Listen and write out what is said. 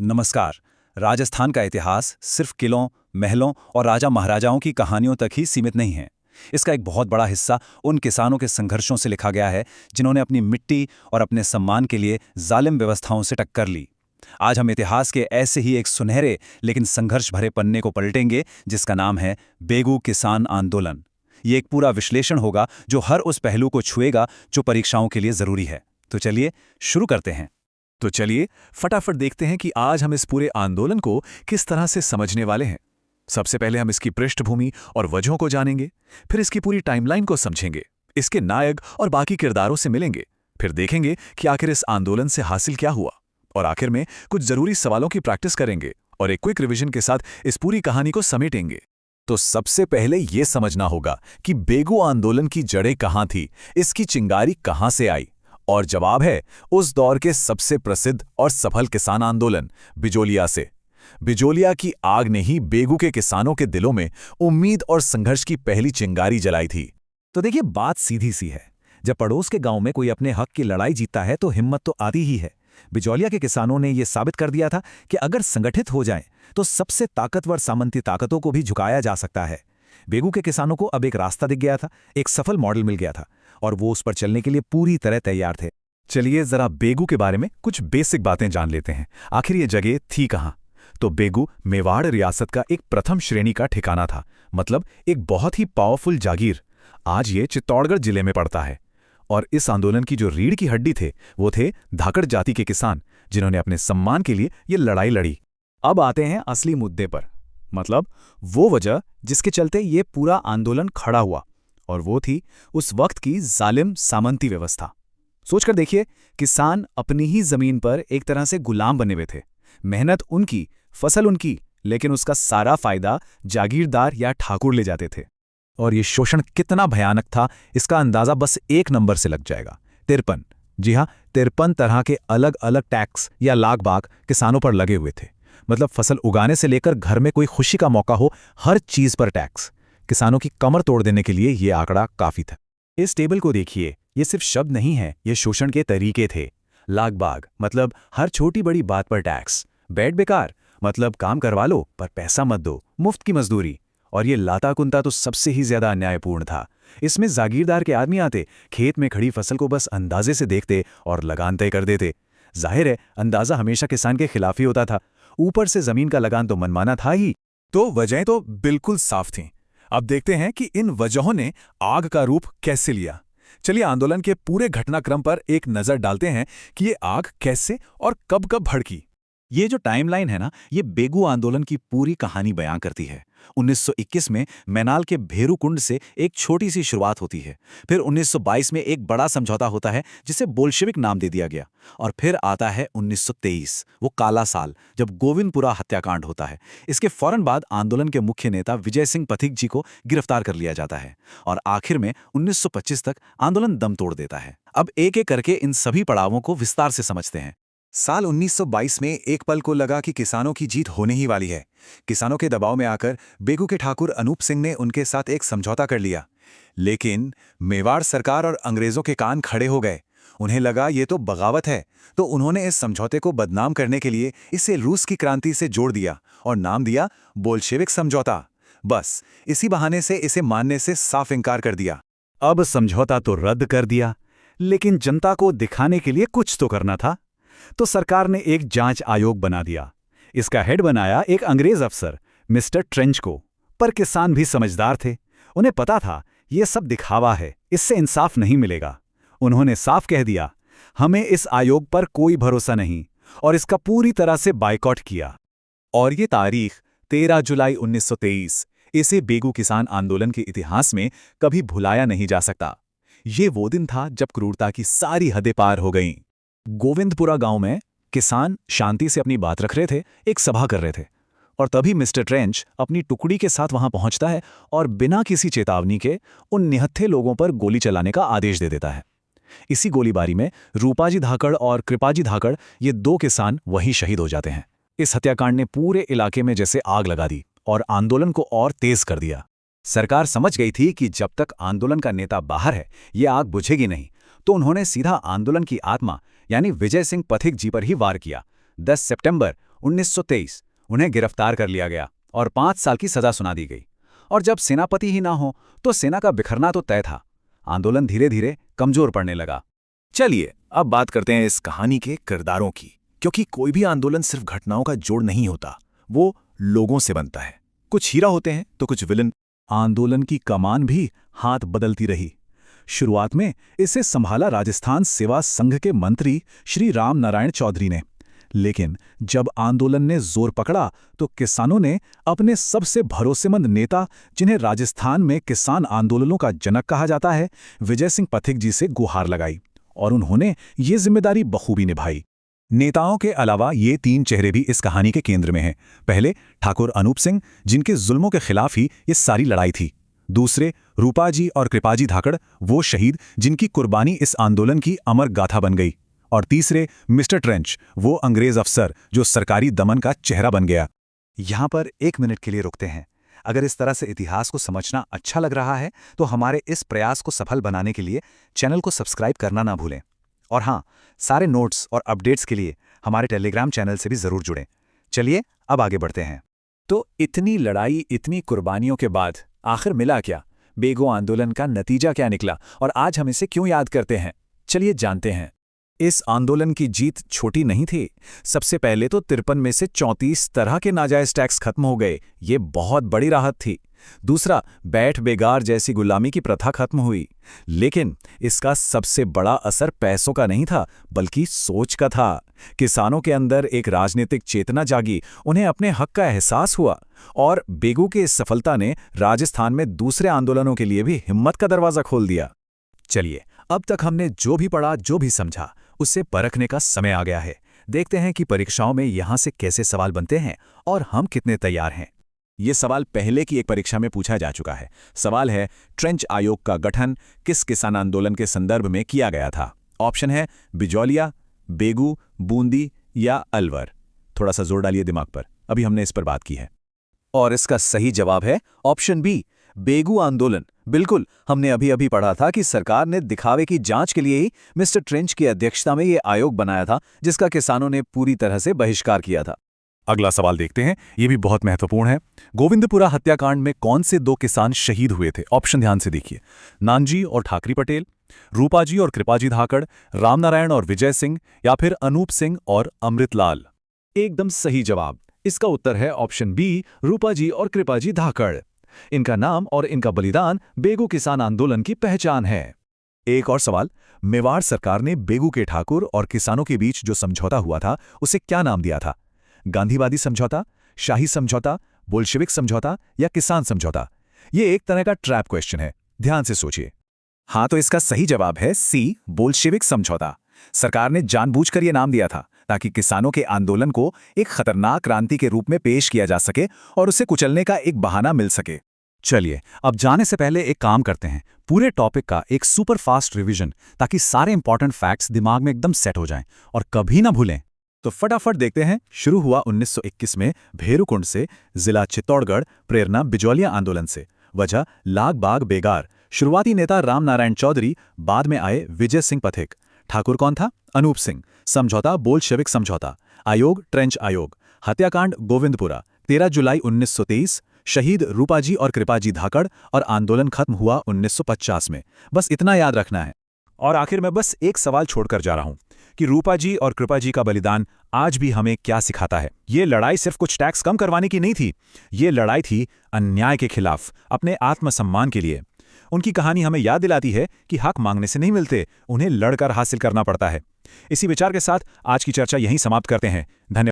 नमस्कार। राजस्थान का इतिहास सिर्फ किलों, महलों और राजा महाराजाओं की कहानियों तक ही सीमित नहीं है। इसका एक बहुत बड़ा हिस्सा उन किसानों के संघर्षों से लिखा गया है जिन्होंने अपनी मिट्टी और अपने सम्मान के लिए जालिम व्यवस्थाओं से टक्कर ली। आज हम इतिहास के ऐसे ही एक सुनहरे लेकिन संघर्ष भरे पन्ने को पलटेंगे जिसका नाम है बेगू किसान आंदोलन। ये एक पूरा विश्लेषण होगा जो हर उस पहलू को छुएगा जो परीक्षाओं के लिए जरूरी है। तो चलिए शुरू करते हैं। तो चलिए फटाफट देखते हैं कि आज हम इस पूरे आंदोलन को किस तरह से समझने वाले हैं। सबसे पहले हम इसकी पृष्ठभूमि और वजहों को जानेंगे, फिर इसकी पूरी टाइमलाइन को समझेंगे, इसके नायक और बाकी किरदारों से मिलेंगे, फिर देखेंगे कि आखिर इस आंदोलन से हासिल क्या हुआ, और आखिर में कुछ जरूरी सवालों की प्रैक्टिस करेंगे और एक क्विक रिवीजन के साथ इस पूरी कहानी को समेटेंगे। तो सबसे पहले यह समझना होगा कि बेगू आंदोलन की जड़ें कहां थी, इसकी चिंगारी कहां से आई, और जवाब है उस दौर के सबसे प्रसिद्ध और सफल किसान आंदोलन बिजोलिया से। बिजोलिया की आग ने ही बेगू के किसानों के दिलों में उम्मीद और संघर्ष की पहली चिंगारी जलाई थी। तो देखिए, बात सीधी सी है। जब पड़ोस के गांव में कोई अपने हक की लड़ाई जीतता है तो हिम्मत तो आती ही है। बिजोलिया के किसानों ने यह साबित कर दिया था कि अगर संगठित हो जाएं तो सबसे ताकतवर सामंती ताकतों को भी झुकाया जा सकता है। बेगू के किसानों को अब एक रास्ता दिख गया था, एक सफल मॉडल मिल गया था, और वो उस पर चलने के लिए पूरी तरह तैयार थे। चलिए जरा बेगू के बारे में कुछ बेसिक बातें जान लेते हैं। आखिर ये जगह थी कहां? तो बेगू मेवाड़ रियासत का एक प्रथम श्रेणी का ठिकाना था, मतलब एक बहुत ही पावरफुल जागीर। आज ये चित्तौड़गढ़ जिले में पड़ता है। और इस आंदोलन की जो रीढ़ की हड्डी थे वो थे धाकड़ जाति के किसान, जिन्होंने अपने सम्मान के लिए ये लड़ाई लड़ी। अब आते हैं असली मुद्दे पर, मतलब वो वजह जिसके चलते ये पूरा आंदोलन खड़ा हुआ, और वो थी उस वक्त की जालिम सामंती व्यवस्था। सोचकर देखिए, किसान अपनी ही जमीन पर एक तरह से गुलाम बने हुए थे। मेहनत उनकी, फसल उनकी, लेकिन उसका सारा फायदा जागीरदार या ठाकुर ले जाते थे। और ये शोषण कितना भयानक था इसका अंदाजा बस एक नंबर से लग जाएगा। 53, जी हाँ, 53 तरह के अलग अलग टैक्स या लाग बाग किसानों पर लगे हुए थे। मतलब फसल उगाने से लेकर घर में कोई खुशी का मौका हो, हर चीज पर टैक्स। किसानों की कमर तोड़ देने के लिए यह आंकड़ा काफी था। इस टेबल को देखिए, ये सिर्फ शब्द नहीं है, ये शोषण के तरीके थे। लाग बाग मतलब हर छोटी बड़ी बात पर टैक्स। बैठ बेकार मतलब काम करवा लो पर पैसा मत दो, मुफ्त की मजदूरी। और ये लाता कुंता तो सबसे ही ज्यादा अन्यायपूर्ण था। इसमें जागीरदार के आदमी आते, खेत में खड़ी फसल को बस अंदाजे से देखते और लगान तय कर देते। जाहिर है अंदाजा हमेशा किसान के खिलाफ ही होता था। ऊपर से जमीन का लगान तो मनमाना था ही। तो वजहें तो बिल्कुल साफ थीं। अब देखते हैं कि इन वजहों ने आग का रूप कैसे लिया। चलिए आंदोलन के पूरे घटनाक्रम पर एक नजर डालते हैं कि ये आग कैसे और कब कब भड़की। ये जो टाइमलाइन है ना, ये बेगू आंदोलन की पूरी कहानी बयां करती है। 1921 में मैनाल के भेरू-कुंड से एक छोटी सी शुरुआत होती है। फिर 1922 में एक बड़ा समझौता होता है जिसे बोल्शेविक नाम दे दिया गया। और फिर आता है 1923, वो काला साल, जब गोविंदपुरा हत्याकांड होता है। इसके फौरन बाद आंदोलन के मुख्य नेता विजय सिंह पथिक जी को गिरफ्तार कर लिया जाता है। और आखिर में 1925 तक आंदोलन दम तोड़ देता है। अब एक एक करके इन सभी पड़ावों को विस्तार से समझते हैं। साल 1922 में एक पल को लगा कि किसानों की जीत होने ही वाली है। किसानों के दबाव में आकर बेगू के ठाकुर अनूप सिंह ने उनके साथ एक समझौता कर लिया। लेकिन मेवाड़ सरकार और अंग्रेजों के कान खड़े हो गए। उन्हें लगा ये तो बगावत है, तो उन्होंने इस समझौते को बदनाम करने के लिए इसे रूस की क्रांति से जोड़ दिया और नाम दिया बोल्शेविक समझौता। बस इसी बहाने से इसे मानने से साफ इनकार कर दिया। अब समझौता तो रद्द कर दिया, लेकिन जनता को दिखाने के लिए कुछ तो करना था। तो सरकार ने एक जांच आयोग बना दिया। इसका हेड बनाया एक अंग्रेज अफसर मिस्टर ट्रेंच को। पर किसान भी समझदार थे। उन्हें पता था यह सब दिखावा है, इससे इंसाफ नहीं मिलेगा। उन्होंने साफ कह दिया, हमें इस आयोग पर कोई भरोसा नहीं, और इसका पूरी तरह से बायकॉट किया। और ये तारीख 13 जुलाई 1923, इसे बेगू किसान आंदोलन के इतिहास में कभी भुलाया नहीं जा सकता। ये वो दिन था जब क्रूरता की सारी हदें पार हो गईं। गोविंदपुरा गांव में किसान शांति से अपनी बात रख रहे थे, एक सभा कर रहे थे, और तभी मिस्टर ट्रेंच अपनी टुकड़ी के साथ वहां पहुंचता है और बिना किसी चेतावनी के उन निहत्थे लोगों पर गोली चलाने का आदेश दे देता है। इसी गोलीबारी में रूपाजी धाकड़ और कृपाजी धाकड़, ये दो किसान वहीं शहीद हो जाते हैं। इस हत्याकांड ने पूरे इलाके में जैसे आग लगा दी और आंदोलन को और तेज कर दिया। सरकार समझ गई थी कि जब तक आंदोलन का नेता बाहर है ये आग बुझेगी नहीं, तो उन्होंने सीधा आंदोलन की आत्मा यानी विजय सिंह पथिक जी पर ही वार किया। 10 सितंबर 1923 उन्हें गिरफ्तार कर लिया गया और 5 साल की सजा सुना दी गई। और जब सेनापति ही ना हो तो सेना का बिखरना तो तय था। आंदोलन धीरे धीरे कमजोर पड़ने लगा। चलिए अब बात करते हैं इस कहानी के किरदारों की, क्योंकि कोई भी आंदोलन सिर्फ घटनाओं का जोड़ नहीं होता, वो लोगों से बनता है। कुछ हीरा होते हैं तो कुछ विलन। आंदोलन की कमान भी हाथ बदलती रही। शुरुआत में इसे संभाला राजस्थान सेवा संघ के मंत्री श्री राम नारायण चौधरी ने, लेकिन जब आंदोलन ने जोर पकड़ा तो किसानों ने अपने सबसे भरोसेमंद नेता, जिन्हें राजस्थान में किसान आंदोलनों का जनक कहा जाता है, विजय सिंह पथिक जी से गुहार लगाई और उन्होंने ये जिम्मेदारी बखूबी निभाई। नेताओं के अलावा ये 3 चेहरे भी इस कहानी के केंद्र में हैं। पहले ठाकुर अनूप सिंह, जिनके जुल्मों के खिलाफ ही ये सारी लड़ाई थी। दूसरे रूपाजी और कृपाजी धाकड़, वो शहीद जिनकी कुर्बानी इस आंदोलन की अमर गाथा बन गई। और तीसरे मिस्टर ट्रेंच, वो अंग्रेज अफसर जो सरकारी दमन का चेहरा बन गया। यहाँ पर 1 मिनट के लिए रुकते हैं। अगर इस तरह से इतिहास को समझना अच्छा लग रहा है तो हमारे इस प्रयास को सफल बनाने के लिए चैनल को सब्सक्राइब करना ना भूलें। और हाँ, सारे नोट्स और अपडेट्स के लिए हमारे टेलीग्राम चैनल से भी जरूर जुड़ें। चलिए अब आगे बढ़ते हैं। तो इतनी लड़ाई, इतनी कुर्बानियों के बाद आखिर मिला क्या? बेगू आंदोलन का नतीजा क्या निकला और आज हम इसे क्यों याद करते हैं? चलिए जानते हैं। इस आंदोलन की जीत छोटी नहीं थी। सबसे पहले तो 53 में से 34 तरह के नाजायज टैक्स खत्म हो गए, ये बहुत बड़ी राहत थी। दूसरा, बैठ बेगार जैसी गुलामी की प्रथा खत्म हुई। लेकिन इसका सबसे बड़ा असर पैसों का नहीं था, बल्कि सोच का था। किसानों के अंदर एक राजनीतिक चेतना जागी, उन्हें अपने हक का एहसास हुआ। और बेगू की इस सफलता ने राजस्थान में दूसरे आंदोलनों के लिए भी हिम्मत का दरवाजा खोल दिया। चलिए, अब तक हमने जो भी पढ़ा, जो भी समझा, उससे परखने का समय आ गया है। देखते हैं कि परीक्षाओं में यहाँ से कैसे सवाल बनते हैं और हम कितने तैयार हैं। ये सवाल पहले की एक परीक्षा में पूछा जा चुका है। सवाल है, ट्रेंच आयोग का गठन किस किसान आंदोलन के संदर्भ में किया गया था? ऑप्शन है बिजौलिया, बेगू, बूंदी या अलवर। थोड़ा सा जोर डालिए दिमाग पर, अभी हमने इस पर बात की है। और इसका सही जवाब है ऑप्शन बी, बेगू आंदोलन। बिल्कुल, हमने अभी अभी पढ़ा था कि सरकार ने दिखावे की जांच के लिए ही मिस्टर ट्रेंच की अध्यक्षता में ये आयोग बनाया था, जिसका किसानों ने पूरी तरह से बहिष्कार किया था। अगला सवाल देखते हैं, ये भी बहुत महत्वपूर्ण है। गोविंदपुरा हत्याकांड में कौन से 2 किसान शहीद हुए थे? ऑप्शन ध्यान से देखिए। नानजी और ठाकरी पटेल, रूपाजी और कृपाजी धाकड़, रामनारायण और विजय सिंह, या फिर अनूप सिंह और अमृतलाल। एकदम सही जवाब। इसका उत्तर है ऑप्शन बी, रूपाजी और कृपाजी धाकड़। इनका नाम और इनका बलिदान बेगू किसान आंदोलन की पहचान है। एक और सवाल, मेवाड़ सरकार ने बेगू के ठाकुर और किसानों के बीच जो समझौता हुआ था, उसे क्या नाम दिया था? गांधीवादी समझौता, शाही समझौता, बोल्शेविक समझौता या किसान समझौता? ये एक तरह का ट्रैप क्वेश्चन है, ध्यान से सोचिए। हाँ, तो इसका सही जवाब है सी, बोल्शेविक समझौता। सरकार ने जानबूझकर यह नाम दिया था ताकि किसानों के आंदोलन को एक खतरनाक क्रांति के रूप में पेश किया जा सके और उसे कुचलने का एक बहाना मिल सके। चलिए, अब जाने से पहले एक काम करते हैं, पूरे टॉपिक का एक सुपर फास्ट रिवीजन, ताकि सारे इंपॉर्टेंट फैक्ट्स दिमाग में एकदम सेट हो जाएं और कभी ना भूलें। तो फटाफट देखते हैं। शुरू हुआ 1921 में भेरुकुंड से, जिला चित्तौड़गढ़, प्रेरणा बिजौलिया आंदोलन से, वजह लाग बाग बेगार, शुरुआती नेता राम नारायण चौधरी, बाद में आए विजय सिंह पथिक। ठाकुर कौन था? अनूप सिंह। समझौता बोल्शेविक समझौता। आयोग ट्रेंच आयोग। हत्याकांड गोविंदपुरा 13 जुलाई 1923। शहीद रूपाजी और कृपाजी धाकड़ और आंदोलन खत्म हुआ 1950 में। बस इतना याद रखना है। और आखिर में बस एक सवाल छोड़कर जा रहा हूं कि रूपाजी और कृपाजी का बलिदान आज भी हमें क्या सिखाता है? ये लड़ाई सिर्फ कुछ टैक्स कम करवाने की नहीं थी, ये लड़ाई थी अन्याय के खिलाफ, अपने आत्मसम्मान के लिए। उनकी कहानी हमें याद दिलाती है कि हक मांगने से नहीं मिलते, उन्हें लड़कर हासिल करना पड़ता है। इसी विचार के साथ आज की चर्चा यहीं समाप्त करते हैं। धन्यवाद।